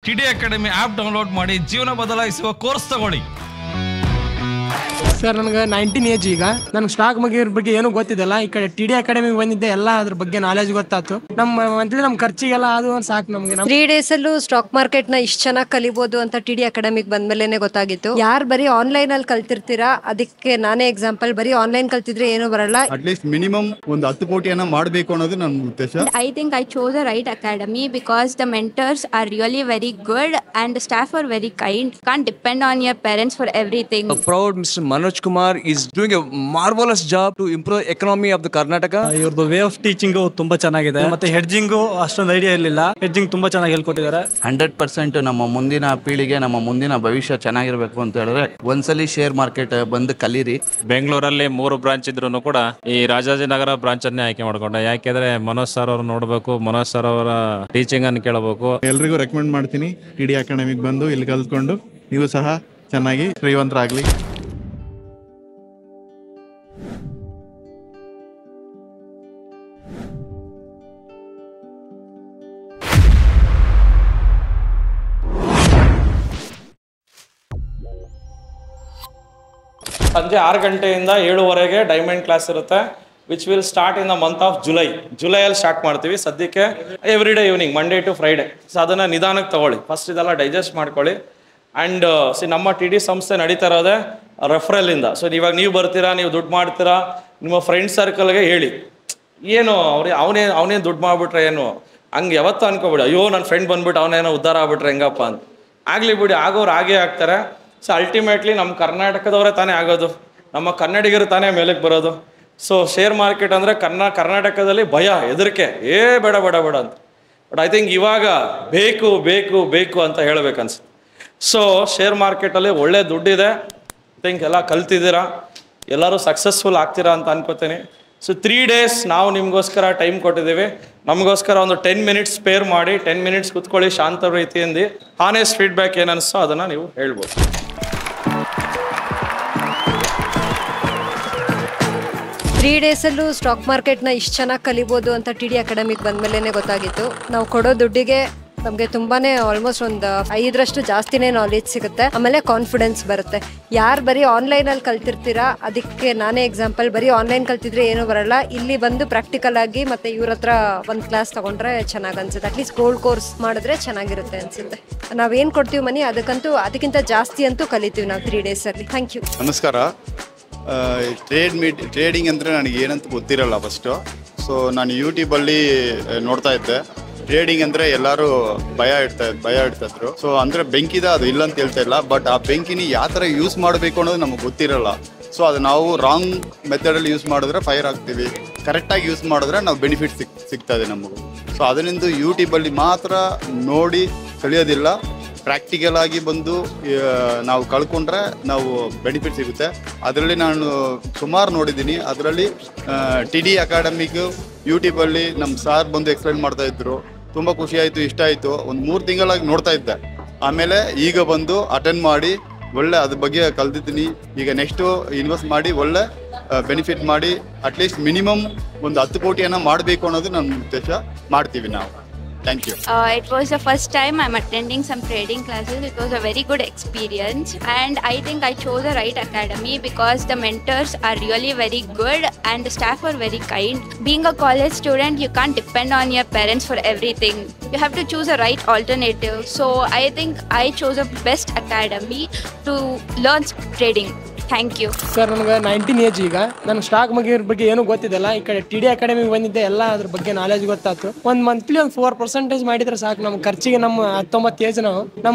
TD academy app download ಮಾಡಿ ಜೀವನ ಬದಲಾಯಿಸುವ ಕೋರ್ಸ್ ತಗೊಳ್ಳಿ. ಸರ್ ನನಗೆ 19 ಏಜ್. ಈಗ ನನಗೆ ಸ್ಟಾಕ್ ಬಗ್ಗೆ ಏನು ಗೊತ್ತಿದ್ದಲ್ಲ. ಈ ಕಡೆ ಟಿಡಿ ಅಕಾಡೆಮಿಗೆ ಬಂದಿದ್ದೆ, ಎಲ್ಲ ಅದ್ರ ಬಗ್ಗೆ ನಾಲೆಜ್ ಗೊತ್ತಾಯ್ತು. ನಮ್ಮ ಖರ್ಚಿಗೆಲ್ಲ ಅದು ಸಾಕು ನಮಗೆ. 3 days ಅಲ್ಲೂ ಸ್ಟಾಕ್ ಮಾರ್ಕೆಟ್ ನ ಇಷ್ಟು ಚೆನ್ನಾಗಿ ಕಲಿಬಹುದು ಅಂತ ಟಿಡಿ ಅಕಾಡೆಮಿಗೆ ಬಂದ್ಮೇಲೆ ಗೊತ್ತಾಗಿತ್ತು. ಯಾರು ಬರೀ ಆನ್ಲೈನ್ ಅಲ್ಲಿ ಕಲ್ತಿರ್ತೀರಾ, ಅದಕ್ಕೆ ನಾನೇ ಎಕ್ಸಾಂಪಲ್. ಬರೀ ಆನ್ಲೈನ್ ಕಲ್ತಿದ್ರೆ ಏನು ಬರಲ್ಲ. ಅಟ್ಲೀಸ್ಟ್ ಮಿನಿಮಮ್ ಒಂದು 10 ಕೋಟಿಯನ್ನ ಮಾಡಬೇಕು ಅನ್ನೋದು ನನ್ನ ಉದ್ದೇಶ. I think I chose the right academy because the mentors are really very good and the staff are very kind. Can't depend on your parents for everything. Proud Mr. Manoj Kumar is doing a marvelous job to improve economy of the Karnataka. ಇವ್ರದ್ದು way of teaching ತುಂಬಾ ಚೆನ್ನಾಗಿದೆ. ಮತ್ತೆ ಹೆಡ್ಜಿಂಗು ಅಷ್ಟೊಂದು idea ಇರಲಿಲ್ಲ. Hedging ತುಂಬಾ ಚೆನ್ನಾಗಿ ಹೇಳ್ಕೊಟ್ಟಿದ್ದಾರೆ. 100% ನಮ್ಮ ಮುಂದಿನ ಪೀಳಿಗೆ, ನಮ್ಮ ಮುಂದಿನ ಭವಿಷ್ಯ ಚೆನ್ನಾಗಿರ್ಬೇಕು ಅಂತ ಹೇಳಿದ್ರೆ ಒಂದ್ಸಲಿ ಶೇರ್ ಮಾರ್ಕೆಟ್ ಬಂದು ಕಲೀರಿ. ಬೆಂಗಳೂರಲ್ಲಿ 3 ಬ್ರಾಂಚ್ ಇದ್ರು ಕೂಡ ಈ ರಾಜಾಜಿನಗರ ಬ್ರಾಂಚ್ ಅನ್ನೇ ಆಯ್ಕೆ ಮಾಡ್ಕೊಂಡೆ. ಯಾಕೆಂದ್ರೆ ಮನೋಜ್ ಸರ್ ಅವ್ರು ನೋಡ್ಬೇಕು, ಮನೋಜ್ ಸರ್ ಅವರ ಟೀಚಿಂಗ್ ಅನ್ನು ಕೇಳಬೇಕು. ಎಲ್ರಿಗೂ ರೆಕಮೆಂಡ್ ಮಾಡ್ತೀನಿ, ಟಿಡಿ ಅಕಾಡೆಮಿಗೆ ಬಂದು ಇಲ್ಲಿ ಕಲ್ತ್ಕೊಂಡು ನೀವು ಸಹ ಚೆನ್ನಾಗಿ ಶ್ರೀಮಂತರಾಗ್ಲಿ. ಸಂಜೆ 6 ಗಂಟೆಯಿಂದ 7:15 ಡೈಮಂಡ್ ಕ್ಲಾಸ್ ಇರುತ್ತೆ, which will start in the month of ಜುಲೈಯಲ್ಲಿ ಸ್ಟಾರ್ಟ್ ಮಾಡ್ತೀವಿ. ಸದ್ಯಕ್ಕೆ every day evening, Monday to Friday. So ಅದನ್ನು ನಿಧಾನಕ್ಕೆ ತಗೊಳ್ಳಿ, ಫಸ್ಟ್ ಇದೆಲ್ಲ ಡೈಜೆಸ್ಟ್ ಮಾಡ್ಕೊಳ್ಳಿ. ಆ್ಯಂಡ್ ನಮ್ಮ ಟಿ ಡಿ ಸಂಸ್ಥೆ ನಡೀತಾ ಇರೋದೇ ರೆಫರಲಿಂದ. ಸೊ ಇವಾಗ ನೀವು ಬರ್ತೀರಾ, ನೀವು ದುಡ್ಡು ಮಾಡ್ತೀರಾ, ನಿಮ್ಮ ಫ್ರೆಂಡ್ ಸರ್ಕಲ್ಗೆ ಹೇಳಿ. ಏನು ಅವನೇನು ದುಡ್ಡು ಮಾಡಿಬಿಟ್ರೆ ಏನು ಹಂಗೆ ಯಾವತ್ತೂ ಅನ್ಕೋಬಿಡಿ, ಅಯ್ಯೋ ನನ್ನ ಫ್ರೆಂಡ್ ಬಂದ್ಬಿಟ್ಟು ಅವನೇನೋ ಉದ್ಧಾರ ಆಗ್ಬಿಟ್ರೆ ಹೆಂಗಪ್ಪ ಅಂತ. ಆಗಲಿ ಬಿಡಿ, ಆಗೋರು ಆಗೇ ಆಗ್ತಾರೆ. ಸೊ ಅಲ್ಟಿಮೇಟ್ಲಿ ನಮ್ಮ ಕರ್ನಾಟಕದವರೇ ತಾನೇ ಆಗೋದು, ನಮ್ಮ ಕನ್ನಡಿಗರು ತಾನೇ ಮೇಲಕ್ಕೆ ಬರೋದು. ಸೊ ಶೇರ್ ಮಾರ್ಕೆಟ್ ಅಂದರೆ ಕರ್ನಾಟಕದಲ್ಲಿ ಭಯ, ಹೆದರಿಕೆ, ಬೇಡ ಬೇಡ ಬೇಡ ಅಂತ. ಬಟ್ ಐ ಥಿಂಕ್ ಇವಾಗ ಬೇಕು ಬೇಕು ಬೇಕು ಅಂತ ಹೇಳಬೇಕನ್ಸುತ್ತೆ. ಸೊ ಶೇರ್ ಮಾರ್ಕೆಟಲ್ಲಿ ಒಳ್ಳೆ ದುಡ್ಡಿದೆ. ಥಿಂಕ್ ಎಲ್ಲ ಕಲ್ತಿದ್ದೀರಾ, ಎಲ್ಲರೂ ಸಕ್ಸಸ್ಫುಲ್ ಆಗ್ತೀರಾ ಅಂತ ಅನ್ಕೋತೀನಿ. ಸೊ 3 days ನಾವು ನಿಮಗೋಸ್ಕರ ಟೈಮ್ ಕೊಟ್ಟಿದ್ದೀವಿ. ನಮಗೋಸ್ಕರ ಒಂದು 10 minutes ಸ್ಪೇರ್ ಮಾಡಿ 10 minutes ಕೂತ್ಕೊಳ್ಳಿ ಶಾಂತ ರೀತಿಯಿಂದ. ಹಾನೆಸ್ಟ್ ಫೀಡ್ಬ್ಯಾಕ್ ಏನನ್ನಿಸ್ತೋ ಅದನ್ನು ನೀವು ಹೇಳ್ಬೋದು. 3 days ಅಲ್ಲೂ ಸ್ಟಾಕ್ ಮಾರ್ಕೆಟ್ ನ ಇಷ್ಟು ಚೆನ್ನಾಗಿ ಕಲಿಬಹುದು ಅಂತ ಟಿಡಿ ಅಕಾಡೆಮಿಗೆ ಬಂದ್ಮೇಲೆ ಗೊತ್ತಾಗಿತ್ತು. ನಾವು ಕೊಡೋ ದುಡ್ಡಿಗೆ ನಮಗೆ ತುಂಬಾನೇ ಆಲ್ಮೋಸ್ಟ್ ಒಂದು 5ರಷ್ಟು ಜಾಸ್ತಿನೇ ನಾಲೆಜ್ ಸಿಗುತ್ತೆ. ಆಮೇಲೆ ಕಾನ್ಫಿಡೆನ್ಸ್ ಬರುತ್ತೆ. ಯಾರು ಬರೀ ಆನ್ಲೈನ್ ಅಲ್ಲಿ ಕಲ್ತಿರ್ತೀರಾ, ಅದಕ್ಕೆ ನಾನೇ ಎಕ್ಸಾಂಪಲ್. ಬರೀ ಆನ್ಲೈನ್ ಕಲ್ತಿದ್ರೆ ಏನು ಬರಲ್ಲ. ಇಲ್ಲಿ ಬಂದು ಪ್ರಾಕ್ಟಿಕಲ್ ಆಗಿ ಮತ್ತೆ ಇವ್ರ ಹತ್ರ ಒಂದು ಕ್ಲಾಸ್ ತಗೊಂಡ್ರೆ ಚೆನ್ನಾಗಿ ಅನ್ಸುತ್ತೆ. ಅಟ್ಲೀಸ್ಟ್ ಗೋಲ್ಡ್ ಕೋರ್ಸ್ ಮಾಡಿದ್ರೆ ಚೆನ್ನಾಗಿರುತ್ತೆ ಅನ್ಸುತ್ತೆ. ನಾವೇನು ಕೊಡ್ತೀವಿ ಮನಿ, ಅದಕ್ಕಿಂತ ಜಾಸ್ತಿ ಅಂತೂ ಕಲಿತೀವಿ ನಾವು 3 days ಅಲ್ಲಿ. Thank you. ನಮಸ್ಕಾರ. ಟ್ರೇಡಿಂಗ್ ಅಂದರೆ ನನಗೆ ಏನಂತ ಗೊತ್ತಿರಲ್ಲ ಫಸ್ಟು. ಸೊ ನಾನು ಯೂಟ್ಯೂಬಲ್ಲಿ ನೋಡ್ತಾ ಇದ್ದೆ. ಟ್ರೇಡಿಂಗ್ ಅಂದರೆ ಎಲ್ಲರೂ ಭಯ ಇಡ್ತಾಯಿದ್ರು. ಸೊ ಅಂದರೆ ಬೆಂಕಿದ ಅದು ಇಲ್ಲ ಅಂತ ಹೇಳ್ತಾ ಇಲ್ಲ, ಬಟ್ ಆ ಬೆಂಕಿನ ಯಾವ ಥರ ಯೂಸ್ ಮಾಡಬೇಕು ಅನ್ನೋದು ನಮಗೆ ಗೊತ್ತಿರಲ್ಲ. ಸೊ ಅದು ನಾವು ರಾಂಗ್ ಮೆಥಡಲ್ಲಿ ಯೂಸ್ ಮಾಡಿದ್ರೆ ಫೈರ್ ಆಗ್ತೀವಿ, ಕರೆಕ್ಟಾಗಿ ಯೂಸ್ ಮಾಡಿದ್ರೆ ನಾವು ಬೆನಿಫಿಟ್ ಸಿಗ್ತದೆ ನಮಗೂ. ಸೊ ಅದರಿಂದ ಯೂಟ್ಯೂಬಲ್ಲಿ ಮಾತ್ರ ನೋಡಿ ಕಲಿಯೋದಿಲ್ಲ, ಪ್ರಾಕ್ಟಿಕಲ್ ಆಗಿ ಬಂದು ನಾವು ಕಳ್ಕೊಂಡ್ರೆ ನಾವು ಬೆನಿಫಿಟ್ ಸಿಗುತ್ತೆ. ಅದರಲ್ಲಿ ನಾನು ಸುಮಾರು ನೋಡಿದ್ದೀನಿ. ಅದರಲ್ಲಿ ಟಿಡಿ ಅಕಾಡೆಮಿಗೂ ಯೂಟ್ಯೂಬಲ್ಲಿ ನಮ್ಮ ಸಾರ್ ಬಂದು ಎಕ್ಸ್ಪ್ಲೈನ್ ಮಾಡ್ತಾಯಿದ್ರು. ತುಂಬ ಖುಷಿ ಆಯಿತು, ಇಷ್ಟ ಆಯಿತು. ಒಂದು 3 ತಿಂಗಳಾಗಿ ನೋಡ್ತಾ ಇದ್ದೆ. ಆಮೇಲೆ ಈಗ ಬಂದು ಅಟೆಂಡ್ ಮಾಡಿ ಒಳ್ಳೆ ಅದ್ರ ಬಗ್ಗೆ ಕಲ್ತಿದ್ದೀನಿ. ಈಗ ನೆಕ್ಸ್ಟು ಇನ್ವೆಸ್ಟ್ ಮಾಡಿ ಒಳ್ಳೆ ಬೆನಿಫಿಟ್ ಮಾಡಿ ಅಟ್ಲೀಸ್ಟ್ ಮಿನಿಮಮ್ ಒಂದು 10 ಕೋಟಿಯನ್ನು ಮಾಡಬೇಕು ಅನ್ನೋದು ನನ್ನ ಉದ್ದೇಶ. ಮಾಡ್ತೀವಿ ನಾವು. Thank you. It was the first time I'm attending some trading classes. It was a very good experience and I think I chose the right academy because the mentors are really very good and the staff are very kind. Being a college student, you can't depend on your parents for everything. You have to choose a right alternative. So I think I chose a best academy to learn trading. Thank you. Sir ನನಗೆ 19 age. ಈಗ ನನಗೆ stock ಬಗ್ಗೆ ಏನು ಗೊತ್ತಿದ್ದಲ್ಲ. ಈ ಕಡೆ TD ಅಕಾಡೆಮಿಗೆ ಬಂದಿದ್ದೆ, ಎಲ್ಲ ಅದ್ರ ಬಗ್ಗೆ ನಾಲೆಜ್ ಗೊತ್ತಾಯ್ತು. ಒಂದು ಮಂತ್ಲಿ ಒಂದು 4% ಮಾಡಿದ್ರೆ ಸಾಕು ನಮ್ಮ ಖರ್ಚಿಗೆ. ನಮ್ಮ 19 ಏಜ್ ನಾವು,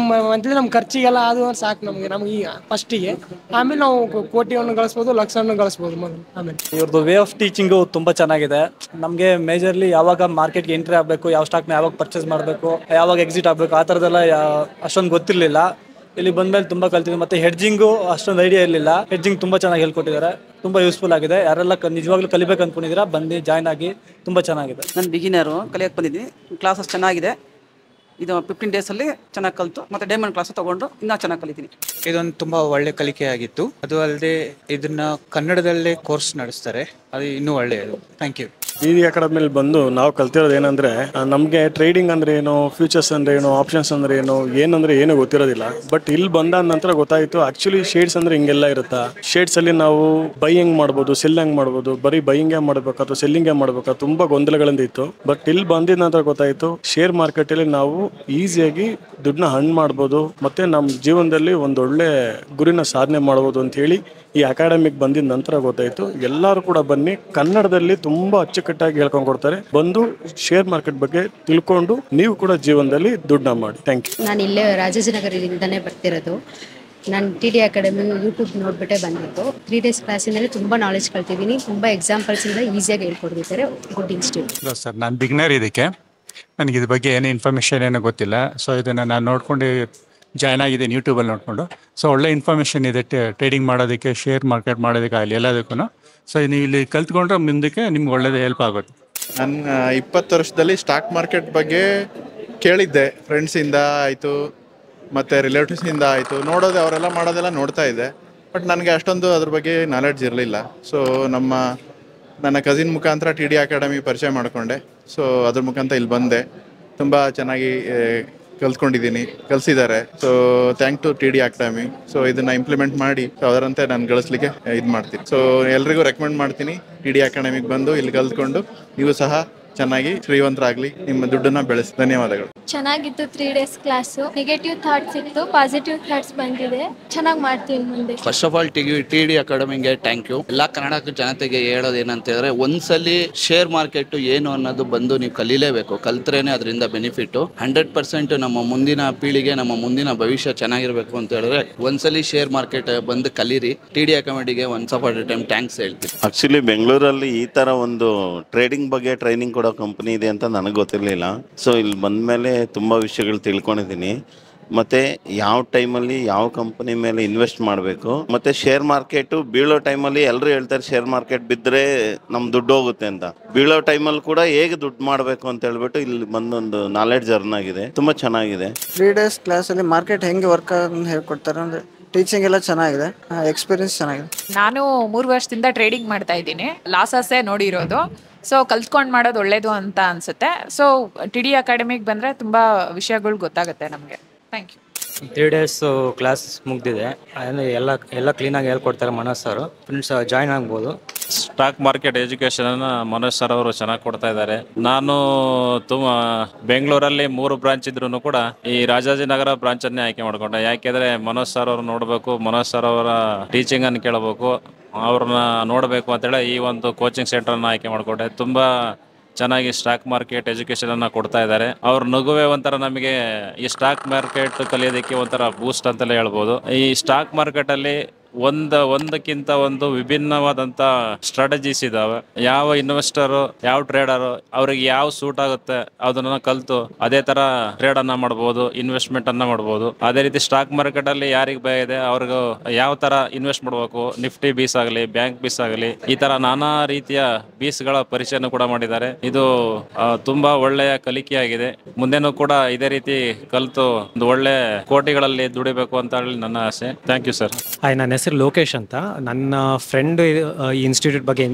ಮಂತ್ಲಿ ನಮ್ಮ ಖರ್ಚಿಗೆಲ್ಲ ಅದು ಸಾಕು ನಮಗೆ ಈಗ ಫಸ್ಟಿಗೆ. ಆಮೇಲೆ ನಾವು ಕೋಟಿಯನ್ನು ಗಳಿಸ್ಬೋದು, ಲಕ್ಷವನ್ನು ಗಳಿಸ್ಬೋದು ಮೊದಲು. ಆಮೇಲೆ ಇವ್ರದ್ದು ವೇ ಆಫ್ ಟೀಚಿಂಗು ತುಂಬ ಚೆನ್ನಾಗಿದೆ. ನಮಗೆ ಮೇಜರ್ಲಿ ಯಾವಾಗ ಮಾರ್ಕೆಟ್ಗೆ ಎಂಟ್ರಿ ಆಗಬೇಕು, ಯಾವ ಸ್ಟಾಕ್ನ ಯಾವಾಗ ಪರ್ಚೇಸ್ ಮಾಡಬೇಕು, ಯಾವಾಗ ಎಕ್ಸಿಟ್ ಆಗಬೇಕು, ಆ ಥರದ್ದೆಲ್ಲ ಅಷ್ಟೊಂದು ಗೊತ್ತಿರಲಿಲ್ಲ. ಇಲ್ಲಿ ಬಂದ್ಮೇಲೆ ತುಂಬ ಕಲ್ತಿದ್ವಿ. ಮತ್ತು ಹೆಡ್ಜಿಂಗು ಅಷ್ಟೊಂದು ಐಡಿಯಾ ಇರಲಿಲ್ಲ. ಹೆಡ್ಜಿಂಗ್ ತುಂಬ ಚೆನ್ನಾಗಿ ಹೇಳ್ಕೊಟ್ಟಿದ್ದಾರೆ, ತುಂಬ ಯೂಸ್ಫುಲ್ ಆಗಿದೆ. ಯಾರೆಲ್ಲ ನಿಜವಾಗ್ಲೂ ಕಲಿಬೇಕು ಅಂದ್ಕೊಂಡಿದ್ದೀರಾ ಬಂದು ಜಾಯ್ನ್ ಆಗಿ, ತುಂಬ ಚೆನ್ನಾಗಿದೆ. ನಾನು ಬಿಗಿನರು ಕಲಿಯೋಕ್ಕೆ ಬಂದಿದ್ದೀನಿ. ಕ್ಲಾಸಸ್ ಚೆನ್ನಾಗಿದೆ. ಇದು 15 ಡೇಸಲ್ಲಿ ಚೆನ್ನಾಗಿ ಕಲಿತು ಮತ್ತು ಡೈಮಂಡ್ ಕ್ಲಾಸ್ ತೊಗೊಂಡು ಇನ್ನೂ ಚೆನ್ನಾಗಿ ಕಲಿತೀನಿ. ಇದೊಂದು ತುಂಬ ಒಳ್ಳೆ ಕಲಿಕೆ ಆಗಿತ್ತು. ಅದು ಅಲ್ಲದೆ ಇದನ್ನ ಕನ್ನಡದಲ್ಲೇ ಕೋರ್ಸ್ ನಡೆಸ್ತಾರೆ, ಅದು ಇನ್ನೂ ಒಳ್ಳೆಯದು. Thank you. ಟಿ.ಡಿ ಅಕಾಡೆಮಿಲಿ ಬಂದು ನಾವು ಕಲ್ತಿರೋದು ಏನಂದ್ರೆ ನಮಗೆ ಟ್ರೇಡಿಂಗ್ ಅಂದ್ರೆ ಏನು, ಫ್ಯೂಚರ್ಸ್ ಅಂದ್ರೆ ಏನು, ಆಪ್ಷನ್ಸ್ ಅಂದ್ರೆ ಏನು, ಏನಂದ್ರೆ ಏನು ಗೊತ್ತಿರೋದಿಲ್ಲ. ಬಟ್ ಇಲ್ಲಿ ಬಂದ ನಂತರ ಗೊತ್ತಾಯ್ತು ಆಕ್ಚುಲಿ ಶೇಡ್ಸ್ ಅಂದ್ರೆ ಹಿಂಗೆಲ್ಲ ಇರುತ್ತಾ. ಶೇಡ್ಸ್ ಅಲ್ಲಿ ನಾವು ಬೈ ಹೆಂಗ್ ಮಾಡ್ಬೋದು, ಸೆಲ್ ಹೆಂಗ್ ಮಾಡ್ಬೋದು, ಬರೀ ಬೈಯಿಂಗ್ ಮಾಡ್ಬೇಕು ಅಥವಾ ಸೆಲ್ಲಿಂಗ್ ಮಾಡ್ಬೇಕು, ತುಂಬಾ ಗೊಂದಲಗಳಿಂದ ಇತ್ತು. ಬಟ್ ಇಲ್ಲಿ ಬಂದಿದ ನಂತರ ಗೊತ್ತಾಯ್ತು ಶೇರ್ ಮಾರ್ಕೆಟ್ ಅಲ್ಲಿ ನಾವು ಈಸಿಯಾಗಿ ದುಡ್ಡನ್ನ ಹಣ್ ಮಾಡ್ಬೋದು, ಮತ್ತೆ ನಮ್ಮ ಜೀವನದಲ್ಲಿ ಒಂದೊಳ್ಳೆ ಗುರಿನ ಸಾಧನೆ ಮಾಡ್ಬೋದು ಅಂತ ಹೇಳಿ ಈ ಅಕಾಡೆಮಿಕ್ ಬಂದಿದ ನಂತರ ಗೊತ್ತಾಯ್ತು. ಎಲ್ಲರೂ ಕೂಡ ಬನ್ನಿ, ಕನ್ನಡದಲ್ಲಿ ತುಂಬಾ ಅಚ್ಚುಕಟ್ಟಾಗಿ ಹೇಳ್ಕೊಂಡು ಕೊಡ್ತಾರೆ. ಬಂದು ಶೇರ್ ಮಾರ್ಕೆಟ್ ಬಗ್ಗೆ ತಿಳ್ಕೊಂಡು ನೀವು ಕೂಡ ಜೀವನದಲ್ಲಿ ದುಡ್ಡನ್ನ ಮಾಡಿ. Thank you. ನಾನು ಇಲ್ಲೇ ರಾಜಾಜಿನಗರದಿಂದನೇ ಬರ್ತಿರೋದು. ನಾನು ಟಿ.ಡಿ ಅಕಾಡೆಮಿ ಯೂಟ್ಯೂಬ್ ನೋಡ್ಬಿಟ್ಟೆ ಬಂದಿದ್ದು. 3 days ಕ್ಲಾಸಿನಲ್ಲಿ ತುಂಬ ನಾಲೆಜ್ ಕಲ್ತಿದ್ದೀನಿ. ತುಂಬ ಎಕ್ಸಾಂಪಲ್ಸಿಂದ ಈಸಿಯಾಗಿ ಹೇಳ್ಕೊಡ್ತಿದ್ದಾರೆ. Good institute. ಸರ್ ನಾನು ಬಿಗ್ನರ್ ಇದಕ್ಕೆ, ನನಗೆ ಇದ್ರ ಬಗ್ಗೆ ಏನು ಇನ್ಫಾರ್ಮೇಷನ್ ಏನೋ ಗೊತ್ತಿಲ್ಲ. ಸೊ ಇದನ್ನು ನಾನು ನೋಡ್ಕೊಂಡು ಜಾಯ್ನ್ ಆಗಿದ್ದೀನಿ ಯೂಟ್ಯೂಬಲ್ಲಿ ನೋಡಿಕೊಂಡು. ಸೊ ಒಳ್ಳೆ ಇನ್ಫಾರ್ಮೇಷನ್ ಇದೆ ಟ್ರೇಡಿಂಗ್ ಮಾಡೋದಕ್ಕೆ, ಶೇರ್ ಮಾರ್ಕೆಟ್ ಮಾಡೋದಕ್ಕೆ ಆಗಲಿ ಎಲ್ಲದಕ್ಕೂ. ಸೊ ನೀವು ಇಲ್ಲಿ ಕಲ್ತ್ಕೊಂಡ್ರೆ ಮುಂದಕ್ಕೆ ನಿಮ್ಗೆ ಒಳ್ಳೇದು ಹೆಲ್ಪ್ ಆಗುತ್ತೆ. ನನ್ನ 20 ವರ್ಷದಲ್ಲಿ ಸ್ಟಾಕ್ ಮಾರ್ಕೆಟ್ ಬಗ್ಗೆ ಕೇಳಿದ್ದೆ, ಫ್ರೆಂಡ್ಸಿಂದ ಆಯಿತು ಮತ್ತು ರಿಲೇಟಿವ್ಸಿಂದ ಆಯಿತು, ನೋಡೋದು ಅವರೆಲ್ಲ ಮಾಡೋದೆಲ್ಲ ನೋಡ್ತಾ ಇದ್ದೆ. ಬಟ್ ನನಗೆ ಅಷ್ಟೊಂದು ಅದ್ರ ಬಗ್ಗೆ ನಾಲೆಡ್ಜ್ ಇರಲಿಲ್ಲ. ಸೊ ನನ್ನ ಕಸಿನ್ ಮುಖಾಂತರ ಟಿ.ಡಿ ಅಕಾಡೆಮಿ ಪರಿಚಯ ಮಾಡಿಕೊಂಡೆ. ಸೊ ಅದ್ರ ಮುಖಾಂತರ ಇಲ್ಲಿ ಬಂದೆ. ತುಂಬ ಚೆನ್ನಾಗಿ ಕಲಿಸಿದ್ದಾರೆ. So thank to T D academy. So ಇದನ್ನು ಇಂಪ್ಲಿಮೆಂಟ್ ಮಾಡಿ ಅದರಂತೆ ನಾನು ಗಳಿಸ್ಲಿಕ್ಕೆ ಇದು ಮಾಡ್ತೀನಿ. ಸೊ ಎಲ್ರಿಗೂ ರೆಕಮೆಂಡ್ ಮಾಡ್ತೀನಿ, ಟಿ.ಡಿ ಅಕಾಡೆಮಿಗೆ ಬಂದು ಇಲ್ಲಿ ಕಲ್ತ್ಕೊಂಡು ನೀವು ಸಹ ಚೆನ್ನಾಗಿ ಶ್ರೀವಂತರಾಗಲಿ, ನಿಮ್ಮ ದುಡ್ಡನ್ನು ಬೆಳೆಸಿ. ಧನ್ಯವಾದಗಳು. ಚೆನ್ನಾಗಿತ್ತು 3 days ಕ್ಲಾಸು. ನೆಗೆಟಿವ್ ಥಾಟ್ಸ್ ಇತ್ತು, ಪಾಸಿಟಿವ್ ಥಾಟ್ಸ್ ಬಂದಿದೆ. ಚೆನ್ನಾಗಿ ಮಾಡ್ತೀನಿ ಮುಂದೆ. ಫಸ್ಟ್ ಆಫ್ ಆಲ್ ಟಿ.ಡಿ ಅಕಾಡೆಮಿಗೆ ಥ್ಯಾಂಕ್ ಯು. ಎಲ್ಲ ಕನ್ನಡ ಜನತೆಗೆ ಹೇಳೋದು ಏನಂತ ಹೇಳಿದ್ರೆ, ಒಂದ್ಸಲಿ ಶೇರ್ ಮಾರ್ಕೆಟ್ ಏನು ಅನ್ನೋದು ಬಂದು ನೀವು ಕಲೀಲೇಬೇಕು. ಕಲ್ತ್ರೇನೆ ಅದರಿಂದ ಬೆನಿಫಿಟ್. 100% ನಮ್ಮ ಮುಂದಿನ ಪೀಳಿಗೆ, ನಮ್ಮ ಮುಂದಿನ ಭವಿಷ್ಯ ಚೆನ್ನಾಗಿರ್ಬೇಕು ಅಂತ ಹೇಳಿದ್ರೆ ಒಂದ್ಸಲಿ ಶೇರ್ ಮಾರ್ಕೆಟ್ ಬಂದು ಕಲೀರಿ. ಟಿ.ಡಿ ಅಕಾಡೆಮಿಗೆ once of a time thanks ಹೇಳ್ತೀನಿ. ಆಕ್ಚುಲಿ ಬೆಂಗಳೂರಲ್ಲಿ ಈ ತರ ಒಂದು ಟ್ರೇಡಿಂಗ್ ಬಗ್ಗೆ ಟ್ರೈನಿಂಗ್ ಕೊಡೋ ಕಂಪನಿ ಇದೆ ಅಂತ ನನಗೆ ಗೊತ್ತಿರಲಿಲ್ಲ. ಸೊ ಇಲ್ಲಿ ಬಂದಮೇಲೆ ತುಂಬ ವಿಷಯಗಳು ತಿಳ್ಕೊಂಡಿದ್ದೀನಿ. ಮತ್ತು ಯಾವ ಟೈಮಲ್ಲಿ ಯಾವ ಕಂಪನಿ ಮೇಲೆ ಇನ್ವೆಸ್ಟ್ ಮಾಡಬೇಕು, ಮತ್ತು ಶೇರ್ ಮಾರ್ಕೆಟು ಬೀಳೋ ಟೈಮಲ್ಲಿ ಎಲ್ಲರೂ ಹೇಳ್ತಾರೆ ಶೇರ್ ಮಾರ್ಕೆಟ್ ಬಿದ್ದರೆ ನಮ್ಮ ದುಡ್ಡು ಹೋಗುತ್ತೆ ಅಂತ. ಬೀಳೋ ಟೈಮಲ್ಲಿ ಕೂಡ ಹೇಗೆ ದುಡ್ಡು ಮಾಡಬೇಕು ಅಂತ ಹೇಳ್ಬಿಟ್ಟು ಇಲ್ಲಿ ಬಂದೊಂದು ನಾಲೆಡ್ಜ್ ಅರ್ನ್ ಆಗಿದೆ. ತುಂಬ ಚೆನ್ನಾಗಿದೆ. 3 days ಕ್ಲಾಸಲ್ಲಿ ಮಾರ್ಕೆಟ್ ಹೆಂಗೆ ವರ್ಕ್ ಅಂತ ಹೇಳ್ಕೊಡ್ತಾರೆ. ಅಂದರೆ ಟೀಚಿಂಗ್ ಎಲ್ಲ ಚೆನ್ನಾಗಿದೆ, ಎಕ್ಸ್ಪೀರಿಯನ್ಸ್ ಚೆನ್ನಾಗಿದೆ. ನಾನು 3 ವರ್ಷದಿಂದ ಟ್ರೇಡಿಂಗ್ ಮಾಡ್ತಾ ಇದ್ದೀನಿ. ಲಾಸಸ್ಸೇ ನೋಡಿರೋದು. ಸೊ ಕಲ್ತ್ಕೊಂಡು ಮಾಡೋದು ಒಳ್ಳೇದು ಅಂತ ಅನ್ಸುತ್ತೆ. ಸೊ ಟಿ.ಡಿ ಅಕಾಡೆಮಿಗೆ ಬಂದರೆ ತುಂಬ ವಿಷಯಗಳು ಗೊತ್ತಾಗುತ್ತೆ ನಮಗೆ. Thank you. 3 days ಕ್ಲಾಸ್ ಮುಗ್ದಿದೆ. ಎಲ್ಲ ಕ್ಲೀನಾಗಿ ಹೇಳ್ಕೊಡ್ತಾರೆ ಮನೋಜ್ ಸರ್. ಫ್ರೆಂಡ್ಸ್ ಜಾಯ್ನ್ ಆಗ್ಬೋದು. ಸ್ಟಾಕ್ ಮಾರ್ಕೆಟ್ ಎಜುಕೇಷನನ್ನು ಮನೋಜ್ ಸರ್ ಅವರು ಚೆನ್ನಾಗಿ ಕೊಡ್ತಾ ಇದ್ದಾರೆ. ನಾನು ಬೆಂಗಳೂರಲ್ಲಿ 3 ಬ್ರಾಂಚ್ ಇದ್ರೂ ಕೂಡ ಈ ರಾಜಾಜಿನಗರ ಬ್ರಾಂಚನ್ನೇ ಆಯ್ಕೆ ಮಾಡ್ಕೊಂಡೆ. ಯಾಕೆಂದರೆ ಮನೋಜ್ ಸರ್ ಅವರು ನೋಡಬೇಕು, ಮನೋಜ್ ಸರ್ ಅವರ ಟೀಚಿಂಗನ್ನು ಕೇಳಬೇಕು, ಅವ್ರನ್ನ ನೋಡಬೇಕು ಅಂತೇಳಿ ಈ ಒಂದು ಕೋಚಿಂಗ್ ಸೆಂಟರ್ನ ಆಯ್ಕೆ ಮಾಡಿಕೊಂಡೆ. ತುಂಬ ಚೆನ್ನಾಗಿ ಸ್ಟಾಕ್ ಮಾರ್ಕೆಟ್ ಎಜುಕೇಷನನ್ನು ಕೊಡ್ತಾ ಇದ್ದಾರೆ. ಅವ್ರ ನಗುವೆ ಒಂಥರ ನಮಗೆ ಈ ಸ್ಟಾಕ್ ಮಾರ್ಕೆಟ್ ಕಲಿಯೋದಕ್ಕೆ ಒಂಥರ ಬೂಸ್ಟ್ ಅಂತಲೇ ಹೇಳ್ಬೋದು. ಈ ಸ್ಟಾಕ್ ಮಾರ್ಕೆಟಲ್ಲಿ ಒಂದಕ್ಕಿಂತ ಒಂದು ವಿಭಿನ್ನವಾದಂಥ ಸ್ಟ್ರಾಟಜೀಸ್ ಇದಾವೆ. ಯಾವ ಇನ್ವೆಸ್ಟರು, ಯಾವ ಟ್ರೇಡರು ಅವ್ರಿಗೆ ಯಾವ ಸೂಟ್ ಆಗುತ್ತೆ ಅದನ್ನ ಕಲಿತು ಅದೇ ಥರ ಟ್ರೇಡನ್ನು ಮಾಡ್ಬೋದು, ಇನ್ವೆಸ್ಟ್ಮೆಂಟನ್ನು ಮಾಡ್ಬೋದು. ಅದೇ ರೀತಿ ಸ್ಟಾಕ್ ಮಾರ್ಕೆಟಲ್ಲಿ ಯಾರಿಗೆ ಭಯ ಇದೆ ಅವ್ರಿಗೂ ಯಾವ ಥರ ಇನ್ವೆಸ್ಟ್ ಮಾಡಬೇಕು, ನಿಫ್ಟಿ ಬೀಸ್ ಆಗಲಿ, ಬ್ಯಾಂಕ್ ಬೀಸ್ ಆಗಲಿ, ಈ ಥರ ನಾನಾ ರೀತಿಯ ಬೀಸ್ಗಳ ಪರಿಚಯನೂ ಕೂಡ ಮಾಡಿದ್ದಾರೆ. ಇದು ತುಂಬ ಒಳ್ಳೆಯ ಕಲಿಕೆಯಾಗಿದೆ. ಮುಂದೆನೂ ಕೂಡ ಇದೇ ರೀತಿ ಕಲಿತು ಒಂದು ಒಳ್ಳೆ ಕೋಟಿಗಳಲ್ಲಿ ದುಡಿಬೇಕು ಅಂತ ಹೇಳಿ ನನ್ನ ಆಸೆ. Thank you sir. ಹಾಯ್, ನನ್ನ ಹೆಸರು ಲೋಕೇಶ್ ಅಂತ. ನನ್ನ ಫ್ರೆಂಡ್ ಈ ಇನ್ಸ್ಟಿಟ್ಯೂಟ್ ಬಗ್ಗೆ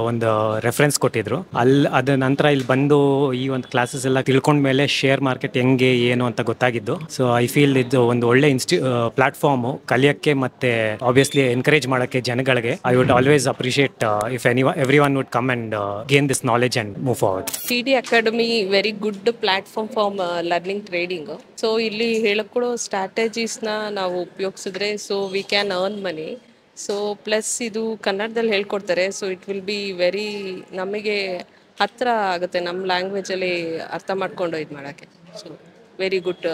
ಒಂದು ರೆಫರೆನ್ಸ್ ಕೊಟ್ಟಿದ್ರು. ಅದ ನಂತರ ಇಲ್ಲಿ ಬಂದು ಈ ಒಂದು ಕ್ಲಾಸಸ್ ಎಲ್ಲ ತಿಳ್ಕೊಂಡ್ಮೇಲೆ ಶೇರ್ ಮಾರ್ಕೆಟ್ ಹೆಂಗೆ ಏನು ಅಂತ ಗೊತ್ತಾಗಿದ್ದು. ಸೊ ಐ ಫೀಲ್ ಇದು ಒಂದು ಒಳ್ಳೆ ಪ್ಲಾಟ್ಫಾರ್ಮು ಕಲಿಯೋಕ್ಕೆ ಮತ್ತೆ ಆಬ್ವಿಯಸ್ಲಿ ಎನ್ಕರೇಜ್ ಮಾಡೋಕ್ಕೆ ಜನಗಳಿಗೆ. I would always appreciate if every one would come and gain this knowledge and move forward. TD academy very good platform for learning trading. So ಇಲ್ಲಿ ಹೇಳ್ಕೊಡೋ ಸ್ಟ್ರಾಟಜೀಸ್ನ ನಾವು ಉಪಯೋಗಿಸಿದ್ರೆ so we can earn money. So plus ಇದು ಕನ್ನಡದಲ್ಲಿ ಹೇಳ್ಕೊಡ್ತಾರೆ. So it will be very ನಮಗೆ ಹತ್ತಿರ ಆಗುತ್ತೆ, ನಮ್ಮ ಲ್ಯಾಂಗ್ವೇಜಲ್ಲಿ ಅರ್ಥ ಮಾಡ್ಕೊಂಡು ಇದು ಮಾಡೋಕ್ಕೆ. So very good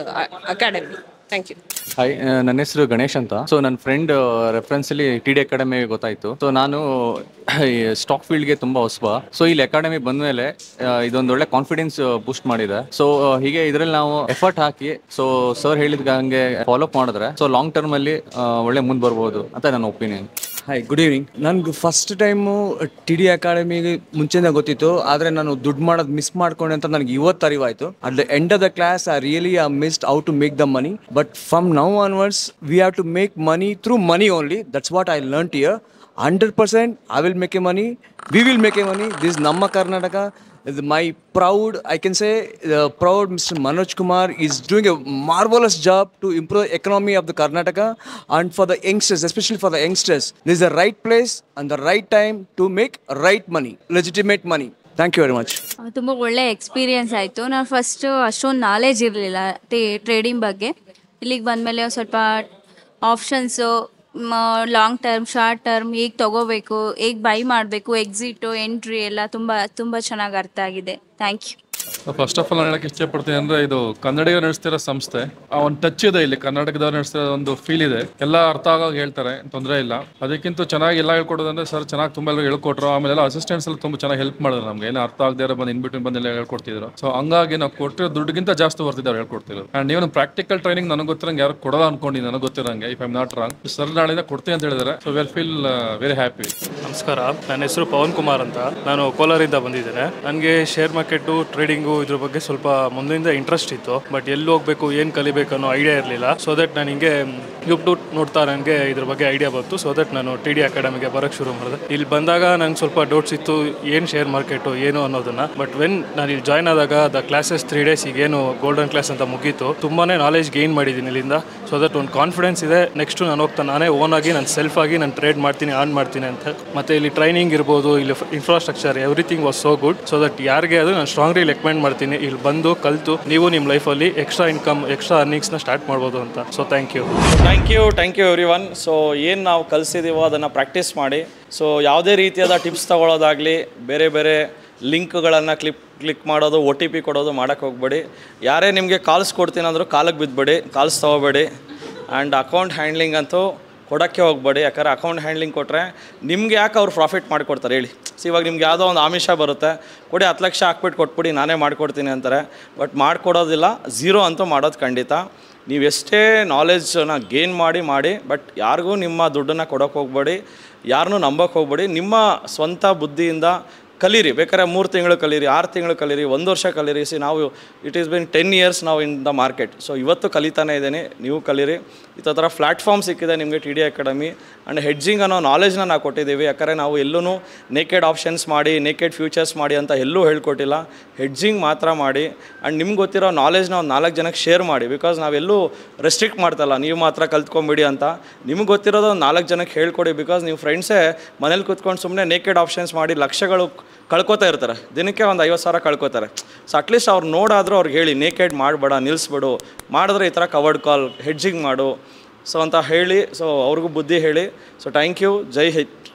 academy. Thank you. Hi, ನನ್ನ ಹೆಸರು ಗಣೇಶ್ ಅಂತ. ಸೊ ನನ್ನ ಫ್ರೆಂಡ್ ರೆಫರೆನ್ಸಲ್ಲಿ ಟಿ.ಡಿ ಅಕಾಡೆಮಿ ಗೊತ್ತಾಯಿತು. ಸೊ ನಾನು ಸ್ಟಾಕ್ ಫೀಲ್ಡ್ಗೆ ತುಂಬ ಹೊಸಬ. ಸೊ ಇಲ್ಲಿ ಅಕಾಡೆಮಿ ಬಂದಮೇಲೆ ಇದೊಂದು ಒಳ್ಳೆ ಕಾನ್ಫಿಡೆನ್ಸ್ ಬೂಸ್ಟ್ ಮಾಡಿದೆ. ಸೊ ಹೀಗೆ ಇದರಲ್ಲಿ ನಾವು ಎಫರ್ಟ್ ಹಾಕಿ ಸೊ ಸರ್ ಹೇಳಿದ ಹಂಗೆ ಫಾಲೋ ಅಪ್ ಮಾಡಿದ್ರೆ ಸೊ ಲಾಂಗ್ ಟರ್ಮಲ್ಲಿ ಒಳ್ಳೆ ಮುಂದೆ ಬರ್ಬೋದು ಅಂತ ನನ್ನ ಒಪಿನಿಯನ್. Hi, good evening. ನನಗೆ ಫಸ್ಟ್ ಟೈಮು ಟಿ.ಡಿ ಅಕಾಡೆಮಿಗೆ ಮುಂಚೆನೇ ಗೊತ್ತಿತ್ತು, ಆದರೆ ನಾನು ದುಡ್ಡು ಮಾಡೋದು ಮಿಸ್ ಮಾಡ್ಕೊಂಡೆ ಅಂತ ನನಗೆ ಇವತ್ತು ಅರಿವಾಯಿತು. At the end of the class I really missed how to make the money. But from now onwards we have to make money through money only. That's what I learned here. 100% I will make a money. We will make a money. This is Namma Karnataka. My proud, I can say, proud Mr. Manoj Kumar is doing a marvelous job to improve the economy of the Karnataka, and for the youngsters, especially for the youngsters, this is the right place and the right time to make right money, legitimate money. Thank you very much. ತುಂಬ ಒಳ್ಳೆ experience ಆಯಿತು. ನಾನು first ಅಷ್ಟೊಂದು knowledge ಇರಲಿಲ್ಲ trading ಬಗ್ಗೆ. ಇಲ್ಲಿಗೆ ಬಂದಮೇಲೆ ಒಂದು ಸ್ವಲ್ಪ options, long term, short term, ಹೇಗೆ ತೊಗೋಬೇಕು, ಹೇಗೆ ಬೈ ಮಾಡಬೇಕು, ಎಕ್ಸಿಟು, ಎಂಟ್ರಿ ಎಲ್ಲ ತುಂಬ ಚೆನ್ನಾಗಿ ಅರ್ಥ ಆಗಿದೆ. Thank you. First of all ನಾನು ಹೇಳಕ್ಕೆ ಇಷ್ಟಪಡ್ತೀನಿ ಅಂದರೆ ಇದು ಕನ್ನಡಿಗರು ನಡೆಸ್ತಿರೋ ಸಂಸ್ಥೆ, ಒಂದು ಟಚ್ ಇದೆ ಇಲ್ಲಿ, ಕರ್ನಾಟಕದವ್ರು ನಡೆಸ್ತಿರೋ ಒಂದು ಫೀಲ್ ಇದೆ. ಎಲ್ಲ ಅರ್ಥ ಆಗೋಗಿ ಹೇಳ್ತಾರೆ, ತೊಂದರೆ ಇಲ್ಲ. ಅದಕ್ಕಿಂತ ಚೆನ್ನಾಗಿ ಎಲ್ಲ ಹೇಳ್ಕೊಡೋದಂದ್ರೆ ಸರ್ ಚೆನ್ನಾಗಿ ತುಂಬ ಎಲ್ಲ ಹೇಳ್ಕೊಟ್ರು. ಆಮೇಲೆ ಅಸಿಸ್ಟೆಂಟ್ಸ್ ಎಲ್ಲ ತುಂಬ ಚೆನ್ನಾಗಿ ಹೆಲ್ಪ್ ಮಾಡಿದ್ರು ನಮಗೆ. ಏನು ಅರ್ಥ ಆಗದೆ ಇರೋ ಬಂದು ಇನ್ಬಿಟ್ವೀನ್ ಬಂದೆಲ್ಲ ಹೇಳ್ಕೊಡ್ತಿದ್ರು. ಸೊ ಹಂಗಾಗಿ ನಾವು ಕೊಟ್ಟಿರೋ ದುಡ್ಡಿಗಿಂತ ಜಾಸ್ತಿ ಬರ್ತಿದ್ದಾರೆ ಹೇಳ್ಕೊಡ್ತಿದ್ರು. ಆ್ಯಂಡ್ even ಪ್ರಾಕ್ಟಿಕಲ್ ಟ್ರೈನಿಂಗ್ ನನಗೆ ಗೊತ್ತಿರಂಗೆ ಯಾರು ಕೊಡೋಲ್ಲ ಅನ್ಕೊಂಡು ನನಗೆ ಗೊತ್ತಿರಂಗೆ, if I am not wrong. Sir ನಾಳೆಯಿಂದ ಕೊಡ್ತೀನಿ ಅಂತ ಹೇಳಿದ್ದಾರೆ. So well feel very happy. ನಮಸ್ಕಾರ, ನನ್ನ ಹೆಸರು ಪವನ್ ಕುಮಾರ್ ಅಂತ. ನಾನು ಕೋಲಾರಿಂದ ಬಂದಿದ್ದೇನೆ. ನನಗೆ ಶೇರ್ ಮಾರ್ಕೆಟು, ಟ್ರೇಡಿಂಗು ಇದ್ರ ಬಗ್ಗೆ ಸ್ವಲ್ಪ ಮುಂದಿಂದ ಇಂಟ್ರೆಸ್ಟ್ ಇತ್ತು. ಬಟ್ ಎಲ್ಲಿ ಹೋಗ್ಬೇಕು, ಏನು ಕಲಿಬೇಕು ಅನ್ನೋ ಐಡಿಯಾ ಇರಲಿಲ್ಲ. ಸೊ ದಟ್ ನಾನು ಹಿಂಗೆ ಯೂಟ್ಯೂಬ್ ನೋಡ್ತಾ ನನಗೆ ಇದ್ರ ಬಗ್ಗೆ ಐಡಿಯಾ ಬಂತು. ಸೊ ದಟ್ ನಾನು TD ಅಕಾಡೆಮಿಗೆ ಬರೋಕ್ಕೆ ಶುರು ಮಾಡಿದೆ. ಇಲ್ಲಿ ಬಂದಾಗ ನಂಗೆ ಸ್ವಲ್ಪ ಡೌಟ್ಸ್ ಇತ್ತು, ಏನು ಶೇರ್ ಮಾರ್ಕೆಟು ಏನು ಅನ್ನೋದನ್ನು. ಬಟ್ ವೆನ್ ನಾನು ಇಲ್ಲಿ ಜಾಯ್ನ್ ಆದಾಗ ದ ಕ್ಲಾಸಸ್ 3 days ಈಗೇನು ಗೋಲ್ಡನ್ ಕ್ಲಾಸ್ ಅಂತ ಮುಗೀತು, ತುಂಬಾ ನಾಲೆಜ್ ಗೇನ್ ಮಾಡಿದ್ದೀನಿ ಇಲ್ಲಿಂದ. ಸೊ ದಟ್ ಒಂದು ಕಾನ್ಫಿಡೆನ್ಸ್ ಇದೆ. ನೆಕ್ಸ್ಟು ನಾನು ಹೋಗ್ತಾ ನಾನೇ ಓನ್ ಆಗಿ ನಾನು ಸೆಲ್ಫ್ ಆಗಿ ನಾನು ಟ್ರೇಡ್ ಮಾಡ್ತೀನಿ, ಆನ್ ಮಾಡ್ತೀನಿ ಅಂತ. ಮತ್ತು ಇಲ್ಲಿ ಟ್ರೈನಿಂಗ್ ಇರ್ಬೋದು, ಇಲ್ಲಿ infrastructure, everything was so good. So that ಯಾರಿಗೆ ಅದು ನಾನು ಸ್ಟ್ರಾಂಗ್ಲಿ ರೆಕಮೆಂಡ್ ಮಾಡ್ತೀನಿ, ಇಲ್ಲಿ ಬಂದು ಕಲಿತು ನೀವು ನಿಮ್ಮ ಲೈಫಲ್ಲಿ ಎಕ್ಸ್ಟ್ರಾ ಇನ್ಕಮ್, ಎಕ್ಸ್ಟ್ರಾ ಅರ್ನಿಂಗ್ಸ್ನ ಸ್ಟಾರ್ಟ್ ಮಾಡ್ಬೋದು ಅಂತ. So thank you everyone. So ಏನು ನಾವು ಕಲಿಸಿದ್ದೀವೋ ಅದನ್ನು ಪ್ರಾಕ್ಟೀಸ್ ಮಾಡಿ. ಸೊ ಯಾವುದೇ ರೀತಿಯಾದ ಟಿಪ್ಸ್ ತೊಗೊಳ್ಳೋದಾಗಲಿ, ಬೇರೆ ಬೇರೆ ಲಿಂಕ್ಗಳನ್ನು ಕ್ಲಿಕ್ ಮಾಡೋದು, OTP ಕೊಡೋದು ಮಾಡೋಕ್ಕೆ ಹೋಗಬೇಡಿ. ಯಾರೇ ನಿಮಗೆ ಕಾಲ್ಸ್ ಕೊಡ್ತೀನಿ ಅಂದರೂ ಕಾಲಕ್ಕೆ ಬಿದ್ದುಬೇಡಿ, ಕಾಲ್ಸ್ ತೊಗೋಬೇಡಿ. ಆ್ಯಂಡ್ ಅಕೌಂಟ್ ಹ್ಯಾಂಡ್ಲಿಂಗ್ ಅಂತೂ ಕೊಡೋಕ್ಕೆ ಹೋಗಬೇಡಿ. ಯಾಕಂದರೆ ಅಕೌಂಟ್ ಹ್ಯಾಂಡ್ಲಿಂಗ್ ಕೊಟ್ಟರೆ ನಿಮ್ಗೆ ಯಾಕೆ ಅವ್ರು ಪ್ರಾಫಿಟ್ ಮಾಡಿಕೊಡ್ತಾರೆ ಹೇಳಿ. ಸೊ ಇವಾಗ ನಿಮ್ಗೆ ಯಾವುದೋ ಒಂದು ಆಮಿಷ ಬರುತ್ತೆ, ಕೊಡಿ 10 ಲಕ್ಷ ಹಾಕ್ಬಿಟ್ಟು ಕೊಟ್ಬಿಡಿ, ನಾನೇ ಮಾಡಿಕೊಡ್ತೀನಿ ಅಂತಾರೆ. ಬಟ್ ಮಾಡಿಕೊಡೋದಿಲ್ಲ, ಝೀರೋ ಅಂತೂ ಮಾಡೋದು ಖಂಡಿತ. ನೀವು ಎಷ್ಟೇ ನಾಲೆಡ್ಜನ್ನ ಗೇನ್ ಮಾಡಿ ಬಟ್ ಯಾರಿಗೂ ನಿಮ್ಮ ದುಡ್ಡನ್ನು ಕೊಡೋಕ್ಕೆ ಹೋಗಬೇಡಿ, ಯಾರನ್ನೂ ನಂಬೋಕ್ಕೆ ಹೋಗಬೇಡಿ. ನಿಮ್ಮ ಸ್ವಂತ ಬುದ್ಧಿಯಿಂದ ಕಲೀರಿ. ಬೇಕಾದ್ರೆ 3 ತಿಂಗಳು ಕಲೀರಿ, 6 ತಿಂಗಳು ಕಲೀರಿ, 1 ವರ್ಷ ಕಲೀರಿ. ನಾವು ಇಟ್ ಈಸ್ ಬಿನ್ 10 years ನಾವು ಇನ್ ದ ಮಾರ್ಕೆಟ್. ಸೊ ಇವತ್ತು ಕಲಿತಾನೇ ಇದ್ದೀನಿ, ನೀವು ಕಲೀರಿ. ಈ ಥರ ಪ್ಲ್ಯಾಟ್ಫಾರ್ಮ್ ಸಿಕ್ಕಿದೆ ನಿಮಗೆ TD ಅಕಾಡೆಮಿ. ಆ್ಯಂಡ್ ಹೆಡ್ಜಿಂಗ್ ಅನ್ನೋ ನಾಲೆಜ್ನ ನಾವು ಕೊಟ್ಟಿದ್ದೀವಿ. ಯಾಕಂದರೆ ನಾವು ಎಲ್ಲೂ ನೇಕೆಡ್ ಆಪ್ಷನ್ಸ್ ಮಾಡಿ, ನೇಕೆಡ್ ಫ್ಯೂಚರ್ಸ್ ಮಾಡಿ ಅಂತ ಎಲ್ಲೂ ಹೇಳ್ಕೊಟ್ಟಿಲ್ಲ. ಹೆಡ್ಜಿಂಗ್ ಮಾತ್ರ ಮಾಡಿ. ಆ್ಯಂಡ್ ನಿಮ್ಗೆ ಗೊತ್ತಿರೋ ನಾಲೆಜ್ನ ಒಂದು 4 ಜನಕ್ಕೆ ಶೇರ್ ಮಾಡಿ. ಬಿಕಾಸ್ ನಾವೆಲ್ಲೂ ರೆಸ್ಟ್ರಿಕ್ಟ್ ಮಾಡ್ತಲ್ಲ, ನೀವು ಮಾತ್ರ ಕಲ್ತ್ಕೊಂಬಿಡಿ ಅಂತ. ನಿಮ್ಗೆ ಗೊತ್ತಿರೋದು ಒಂದು 4 ಜನಕ್ಕೆ ಹೇಳ್ಕೊಡಿ. ಬಿಕಾಸ್ ನೀವು ಫ್ರೆಂಡ್ಸೇ ಮನೇಲಿ ಕೂತ್ಕೊಂಡು ಸುಮ್ಮನೆ ನೇಕೆಡ್ ಆಪ್ಷನ್ಸ್ ಮಾಡಿ ಲಕ್ಷಗಳು ಕಳ್ಕೊತಾ ಇರ್ತಾರೆ, ದಿನಕ್ಕೆ ಒಂದು 50,000 ಕಳ್ಕೊತಾರೆ. ಸೊ ಅಟ್ಲೀಸ್ಟ್ ಅವ್ರು ನೋಡಾದರೂ ಅವ್ರಿಗೆ ಹೇಳಿ, ನೇಕೆಡ್ ಮಾಡಬೇಡ, ನಿಲ್ಲಿಸ್ಬಿಡು, ಮಾಡಿದ್ರೆ ಈ ಥರ ಕವರ್ಡ್ ಕಾಲ್, ಹೆಡ್ಜಿಂಗ್ ಮಾಡು ಸೊ ಅಂತ ಹೇಳಿ. ಸೊ ಅವ್ರಿಗೂ ಬುದ್ಧಿ ಹೇಳಿ. So thank you. Jai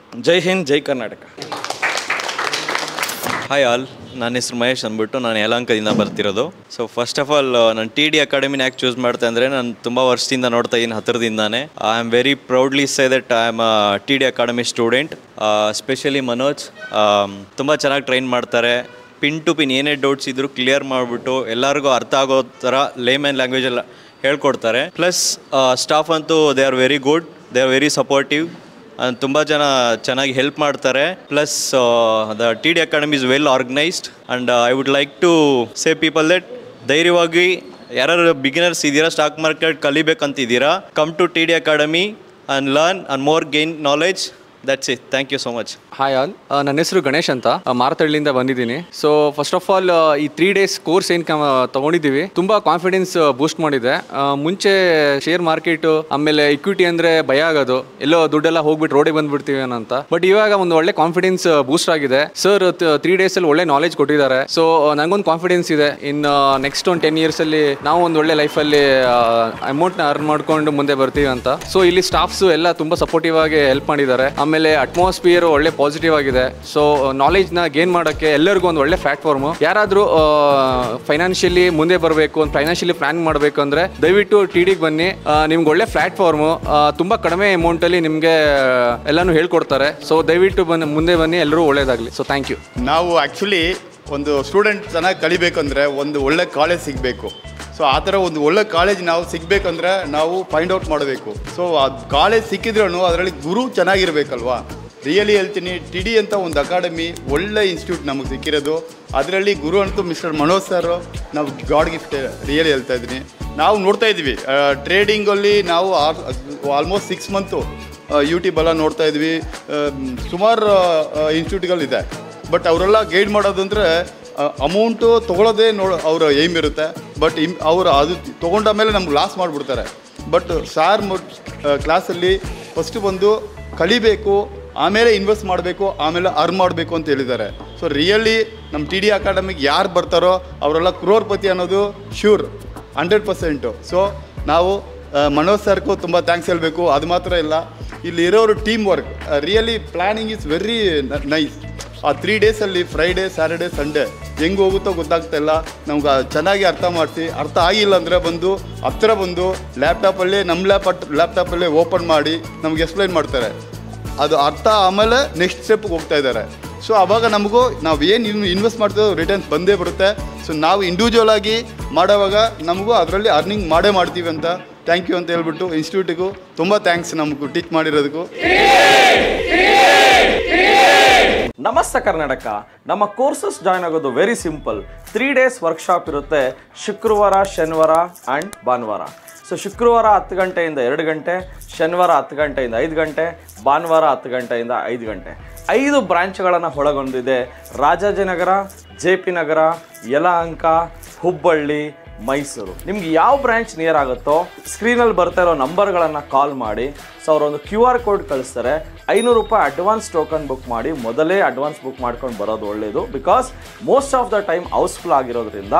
Hind, Jai Karnataka. Hi all, ನನ್ನ ಹೆಸರು ಮಹೇಶ್ ಅಂದ್ಬಿಟ್ಟು, ನಾನು ಯಲಹಂಕದಿಂದ ಬರ್ತಿರೋದು. ಸೊ ಫಸ್ಟ್ ಆಫ್ ಆಲ್ ನಾನು TD ಅಕಾಡೆಮಿನ ಯಾಕೆ ಚೂಸ್ ಮಾಡ್ತೆ ಅಂದರೆ, ನಾನು ತುಂಬ ವರ್ಷದಿಂದ ನೋಡ್ತಾ ಇದ್ದೀನಿ ಹತ್ತಿರದಿಂದಾನೆ. I am very proudly say that I am TD academy student. Specially Manoj ತುಂಬ ಚೆನ್ನಾಗಿ ಟ್ರೈನ್ ಮಾಡ್ತಾರೆ. ಪಿನ್ ಟು ಪಿನ್ ಏನೇ ಡೌಟ್ಸ್ ಇದ್ದರೂ ಕ್ಲಿಯರ್ ಮಾಡಿಬಿಟ್ಟು ಎಲ್ಲರಿಗೂ ಅರ್ಥ ಆಗೋ ಥರ ಲೇಮನ್ ಲ್ಯಾಂಗ್ವೇಜಲ್ಲಿ ಹೇಳ್ಕೊಡ್ತಾರೆ. ಪ್ಲಸ್ ಸ್ಟಾಫ್ ಅಂತೂ they are very good, they are very supportive. ತುಂಬ ಜನ ಚೆನ್ನಾಗಿ ಹೆಲ್ಪ್ ಮಾಡ್ತಾರೆ. Plus the TD academy is well organised. And I would like to say people that ಧೈರ್ಯವಾಗಿ ಯಾರು ಬಿಗಿನರ್ಸ್ ಇದ್ದೀರಾ, ಸ್ಟಾಕ್ ಮಾರ್ಕೆಟ್ ಕಲಿಬೇಕಂತಿದ್ದೀರಾ, come to TD academy and learn and more gain knowledge. That's it. Thank you so much. Hi all, ನನ್ನ ಹೆಸರು ಗಣೇಶ್ ಅಂತ, ಮಾರತಳ್ಳಿಯಿಂದ ಬಂದಿದ್ದೀನಿ. So first of all ಈ 3 days course ಏನು ತೊಗೊಂಡಿದ್ದೀವಿ, ತುಂಬ ಕಾನ್ಫಿಡೆನ್ಸ್ ಬೂಸ್ಟ್ ಮಾಡಿದೆ. ಮುಂಚೆ ಶೇರ್ ಮಾರ್ಕೆಟು ಆಮೇಲೆ ಇಕ್ವಿಟಿ ಅಂದರೆ ಭಯ ಆಗೋದು, ಎಲ್ಲೋ ದುಡ್ಡೆಲ್ಲ ಹೋಗ್ಬಿಟ್ಟು ರೋಡಿಗೆ ಬಂದುಬಿಡ್ತೀವಿ ಅಂತ. ಬಟ್ ಇವಾಗ ಒಂದು ಒಳ್ಳೆ ಕಾನ್ಫಿಡೆನ್ಸ್ ಬೂಸ್ಟ್ ಆಗಿದೆ. ಸರ್ 3 days ಒಳ್ಳೆ ನಾಲೆಜ್ ಕೊಟ್ಟಿದ್ದಾರೆ. ಸೊ ನನಗೊಂದು ಕಾನ್ಫಿಡೆನ್ಸ್ ಇದೆ, ಇನ್ನು ನೆಕ್ಸ್ಟ್ ಒಂದು 10 years ನಾವು ಒಂದು ಒಳ್ಳೆ ಲೈಫಲ್ಲಿ ಅಮೌಂಟ್ನ ಅರ್ನ್ ಮಾಡ್ಕೊಂಡು ಮುಂದೆ ಬರ್ತೀವಿ ಅಂತ. ಸೊ ಇಲ್ಲಿ ಸ್ಟಾಫ್ಸು ಎಲ್ಲ ತುಂಬ ಸಪೋರ್ಟಿವ್ ಆಗಿ ಹೆಲ್ಪ್ ಮಾಡಿದ್ದಾರೆ. ಆಮೇಲೆ ಅಟ್ಮಾಸ್ಫಿಯರ್ ಒಳ್ಳೆ ಪಾಸಿಟಿವ್ ಆಗಿದೆ. ಸೊ ನಾಲೆಜ್ನ ಗೇನ್ ಮಾಡೋಕ್ಕೆ ಎಲ್ಲರಿಗೂ ಒಂದು ಒಳ್ಳೆ ಪ್ಲಾಟ್ಫಾರ್ಮು. ಯಾರಾದರೂ ಫೈನಾನ್ಷಿಯಲಿ ಮುಂದೆ ಬರಬೇಕು, ಒಂದು ಫೈನಾನ್ಷಿಯಲಿ ಪ್ಲಾನ್ ಮಾಡಬೇಕು ಅಂದರೆ ದಯವಿಟ್ಟು TDಗೆ ಬನ್ನಿ. ನಿಮ್ಗೆ ಒಳ್ಳೆ ಪ್ಲಾಟ್ಫಾರ್ಮು, ತುಂಬ ಕಡಿಮೆ ಅಮೌಂಟಲ್ಲಿ ನಿಮಗೆ ಎಲ್ಲನೂ ಹೇಳ್ಕೊಡ್ತಾರೆ. ಸೊ ದಯವಿಟ್ಟು ಮುಂದೆ ಬನ್ನಿ, ಎಲ್ಲರೂ ಒಳ್ಳೇದಾಗಲಿ. So thank you. ನಾವು ಆ್ಯಕ್ಚುಲಿ ಒಂದು ಸ್ಟೂಡೆಂಟ್ ಚೆನ್ನಾಗಿ ಕಲಿಬೇಕಂದ್ರೆ ಒಂದು ಒಳ್ಳೆ ಕಾಲೇಜ್ ಸಿಗಬೇಕು. ಸೊ ಆ ಥರ ಒಂದು ಒಳ್ಳೆ ಕಾಲೇಜ್ ನಾವು ಸಿಗಬೇಕಂದ್ರೆ ನಾವು ಫೈಂಡ್ ಔಟ್ ಮಾಡಬೇಕು. ಸೊ ಆ ಕಾಲೇಜ್ ಸಿಕ್ಕಿದ್ರೂ ಅದರಲ್ಲಿ ಗುರು ಚೆನ್ನಾಗಿರ್ಬೇಕಲ್ವಾ. ರಿಯಲಿ ಹೇಳ್ತೀನಿ, TD ಅಂತ ಒಂದು ಅಕಾಡೆಮಿ ಒಳ್ಳೆ ಇನ್ಸ್ಟಿಟ್ಯೂಟ್ ನಮಗೆ ಸಿಕ್ಕಿರೋದು. ಅದರಲ್ಲಿ ಗುರು ಅಂತೂ ಮಿಸ್ಟರ್ ಮನೋಜ್ ಸರ್, ನಾವು ಗಾಡ್ ಗಿಫ್ಟ್ ರಿಯಲಿ ಹೇಳ್ತಾ ಇದ್ದೀನಿ. ನಾವು ನೋಡ್ತಾ ಇದ್ವಿ ಟ್ರೇಡಿಂಗಲ್ಲಿ ನಾವು ಆಲ್ಮೋಸ್ಟ್ 6 months ಯೂಟ್ಯೂಬ್ ಎಲ್ಲ ನೋಡ್ತಾ ಇದ್ವಿ, ಸುಮಾರು ಇನ್ಸ್ಟಿಟ್ಯೂಟ್ಗಳಿದೆ. ಬಟ್ ಅವರೆಲ್ಲ ಗೈಡ್ ಮಾಡೋದು ಅಂದರೆ ಅಮೌಂಟು ತೊಗೊಳ್ಳೋದೇ ಅವರ ಏಮ್ ಇರುತ್ತೆ. ಬಟ್ ಅವರು ಅದು ತೊಗೊಂಡ ಮೇಲೆ ನಮ್ಗೆ ಲಾಸ್ ಮಾಡಿಬಿಡ್ತಾರೆ. ಬಟ್ ಸಾರ್ ಕ್ಲಾಸಲ್ಲಿ ಫಸ್ಟು ಬಂದು ಕಲಿಬೇಕು, ಆಮೇಲೆ ಇನ್ವೆಸ್ಟ್ ಮಾಡಬೇಕು, ಆಮೇಲೆ ಅರ್ನ್ ಮಾಡಬೇಕು ಅಂತ ಹೇಳಿದ್ದಾರೆ. ಸೊ ರಿಯಲಿ ನಮ್ಮ TD ಅಕಾಡೆಮಿಗೆ ಯಾರು ಬರ್ತಾರೋ ಅವರೆಲ್ಲ ಕ್ರೋರ್ಪತಿ ಅನ್ನೋದು ಶ್ಯೂರ್ 100%. ಸೊ ನಾವು ಮನೋಜ್ ಸರ್ಗೂ ತುಂಬ ಥ್ಯಾಂಕ್ಸ್ ಹೇಳಬೇಕು. ಅದು ಮಾತ್ರ ಇಲ್ಲ, ಇಲ್ಲಿ ಇರೋರು team work, really planning is very nice. ಆ 3 ಡೇಸಲ್ಲಿ ಫ್ರೈಡೇ, ಸ್ಯಾಟರ್ಡೇ, ಸಂಡೇ ಹೆಂಗೆ ಹೋಗುತ್ತೋ ಗೊತ್ತಾಗ್ತಾ ಇಲ್ಲ. ನಮ್ಗೆ ಚೆನ್ನಾಗಿ ಅರ್ಥ ಮಾಡಿಸಿ, ಅರ್ಥ ಆಗಿಲ್ಲ ಅಂದರೆ ಬಂದು ಹತ್ರ ಬಂದು ಲ್ಯಾಪ್ಟಾಪಲ್ಲಿ ನಮ್ಮ ಲ್ಯಾಪ್ಟಾಪಲ್ಲೇ ಓಪನ್ ಮಾಡಿ ನಮ್ಗೆ ಎಕ್ಸ್ಪ್ಲೈನ್ ಮಾಡ್ತಾರೆ. ಅದು ಅರ್ಥ ಆಮೇಲೆ ನೆಕ್ಸ್ಟ್ ಸ್ಟೆಪ್ಗೆ ಹೋಗ್ತಾ ಇದ್ದಾರೆ. ಸೊ ಆವಾಗ ನಮಗೂ ನಾವು ಏನು ಇನ್ವೆಸ್ಟ್ ಮಾಡ್ತೀವೋ ರಿಟರ್ನ್ಸ್ ಬಂದೇ ಬರುತ್ತೆ. ಸೊ ನಾವು ಇಂಡಿವಿಜುವಲ್ ಆಗಿ ಮಾಡೋವಾಗ ನಮಗೂ ಅದರಲ್ಲಿ ಅರ್ನಿಂಗ್ ಮಾಡ್ತೀವಿ ಅಂತ ಥ್ಯಾಂಕ್ ಯು ಅಂತ ಹೇಳ್ಬಿಟ್ಟು ಇನ್ಸ್ಟಿಟ್ಯೂಟಿಗೂ ತುಂಬ ಥ್ಯಾಂಕ್ಸ್ ನಮಗೂ ಟೀಚ್ ಮಾಡಿರೋದಕ್ಕೂ. ನಮಸ್ತೆ ಕರ್ನಾಟಕ. ನಮ್ಮ ಕೋರ್ಸಸ್ ಜಾಯ್ನ್ ಆಗೋದು ವೆರಿ ಸಿಂಪಲ್. 3 ಡೇಸ್ ವರ್ಕ್ಶಾಪ್ ಇರುತ್ತೆ, ಶುಕ್ರವಾರ, ಶನಿವಾರ ಆ್ಯಂಡ್ ಭಾನುವಾರ. ಸೊ ಶುಕ್ರವಾರ 10 ಗಂಟೆಯಿಂದ 2 ಗಂಟೆ, ಶನಿವಾರ 10 ಗಂಟೆಯಿಂದ 5 ಗಂಟೆ, ಭಾನುವಾರ 10 ಗಂಟೆಯಿಂದ 5 ಗಂಟೆ. 5 ಬ್ರಾಂಚ್ಗಳನ್ನು ಒಳಗೊಂಡಿದೆ. ರಾಜಾಜಿನಗರ, JP ನಗರ, ಯಲಹಂಕ, ಹುಬ್ಬಳ್ಳಿ, ಮೈಸೂರು. ನಿಮ್ಗೆ ಯಾವ ಬ್ರಾಂಚ್ ನಿಯರ್ ಆಗುತ್ತೋ ಸ್ಕ್ರೀನಲ್ಲಿ ಬರ್ತಾ ಇರೋ ನಂಬರ್ಗಳನ್ನು ಕಾಲ್ ಮಾಡಿ. ಸೊ ಅವರೊಂದು QR ಕೋಡ್ ಕಳಿಸ್ತಾರೆ. 500 ರೂಪಾಯಿ ಅಡ್ವಾನ್ಸ್ ಟೋಕನ್ ಬುಕ್ ಮಾಡಿ, ಮೊದಲೇ ಅಡ್ವಾನ್ಸ್ ಬುಕ್ ಮಾಡ್ಕೊಂಡು ಬರೋದು ಒಳ್ಳೆಯದು. Because most of the time house full ಆಗಿರೋದ್ರಿಂದ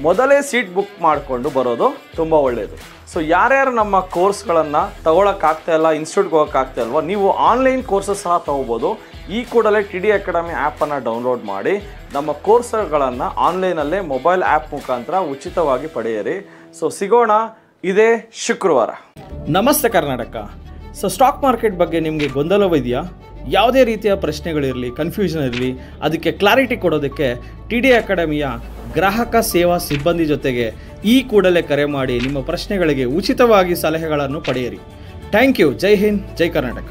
ಮೊದಲೇ ಸೀಟ್ ಬುಕ್ ಮಾಡಿಕೊಂಡು ಬರೋದು ತುಂಬ ಒಳ್ಳೆಯದು. ಸೊ ಯಾರ್ಯಾರು ನಮ್ಮ ಕೋರ್ಸ್ಗಳನ್ನು ತಗೊಳಕ್ಕಾಗ್ತಾ ಇಲ್ಲ, ಇನ್ಸ್ಟಿಟ್ಯೂಟ್ಗೆ ಹೋಗೋಕ್ಕಾಗ್ತಾ ಇಲ್ವೋ, ನೀವು ಆನ್ಲೈನ್ ಕೋರ್ಸಸ್ ಸಹ ತೊಗೋಬೋದು. ಈ ಕೂಡಲೇ TD ಅಕಾಡೆಮಿ ಆ್ಯಪನ್ನು ಡೌನ್ಲೋಡ್ ಮಾಡಿ ನಮ್ಮ ಕೋರ್ಸ್ಗಳನ್ನು ಆನ್ಲೈನಲ್ಲೇ ಮೊಬೈಲ್ ಆ್ಯಪ್ ಮುಖಾಂತರ ಉಚಿತವಾಗಿ ಪಡೆಯಿರಿ. ಸೊ ಸಿಗೋಣ ಇದೇ ಶುಕ್ರವಾರ. ನಮಸ್ತೆ ಕರ್ನಾಟಕ. ಸೊ ಸ್ಟಾಕ್ ಮಾರ್ಕೆಟ್ ಬಗ್ಗೆ ನಿಮಗೆ ಗೊಂದಲವಿದೆಯಾ? ಯಾವುದೇ ರೀತಿಯ ಪ್ರಶ್ನೆಗಳಿರಲಿ, ಕನ್ಫ್ಯೂಷನ್ ಇರಲಿ, ಅದಕ್ಕೆ ಕ್ಲಾರಿಟಿ ಕೊಡೋದಕ್ಕೆ TD ಅಕಾಡೆಮಿಯ ಗ್ರಾಹಕ ಸೇವಾ ಸಿಬ್ಬಂದಿ ಜೊತೆಗೆ ಈ ಕೂಡಲೇ ಕರೆ ಮಾಡಿ ನಿಮ್ಮ ಪ್ರಶ್ನೆಗಳಿಗೆ ಉಚಿತವಾಗಿ ಸಲಹೆಗಳನ್ನು ಪಡೆಯಿರಿ. Thank you. Jai Hind, Jai Karnataka.